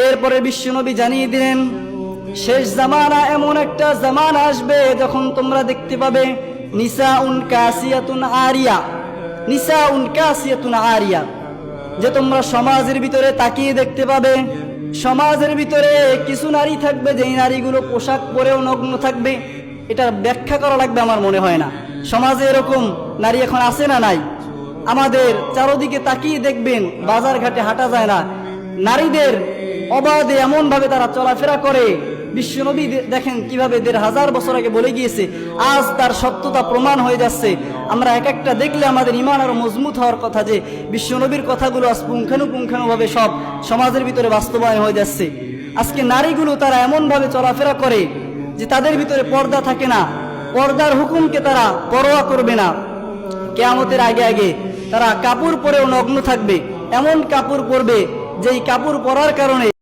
এরপরে বিশ্বনবী জানিয়ে দিলেন, শেষ জামানা এমন একটা জামানা আসবে যখন তোমরা দেখতে পাবে নিসাউন কাসিয়াতুন আরিয়া, নিসাউন কাসিয়াতুন আরিয়া, যে তোমরা সমাজের ভিতরে তাকিয়ে দেখতে পাবে সমাজের ভিতরে কিছু নারী থাকবে যেই নারীগুলো পোশাক পরেও নগ্ন থাকবে। এটার ব্যাখ্যা করা লাগবে আমার মনে হয় না। সমাজে এরকম নারী এখন আছে না নাই? আমাদের চারদিকে তাকিয়ে দেখবেন বাজার ঘাটে হাঁটা যায় না, নারীদের অবাধে এমন ভাবে তারা চলাফেরা করে। বিশ্বনবী দেখেন কিভাবে ১৫০০ বছর আগে বলে গিয়েছে, আজ তার সত্যতা প্রমাণ হয়ে যাচ্ছে। আমরা এক একটা দেখলে আমাদের ঈমান আরো মজবুত হওয়ার কথা যে বিশ্বনবীর কথাগুলো আজ পুঙ্খানুপুঙ্খানুভাবে সব সমাজের ভিতরে বাস্তবায়ন হয়ে যাচ্ছে। আজকে নারীগুলো তারা এমন ভাবে চলাফেরা করে যে তাদের ভিতরে পর্দা থাকে না, পর্দার হুকুমকে তারা পরোয়া করবে না। কিয়ামতের আগে আগে তারা কাপড় পরেও নগ্ন থাকবে, এমন কাপড় পরবে যেই কাপড় পরার কারণে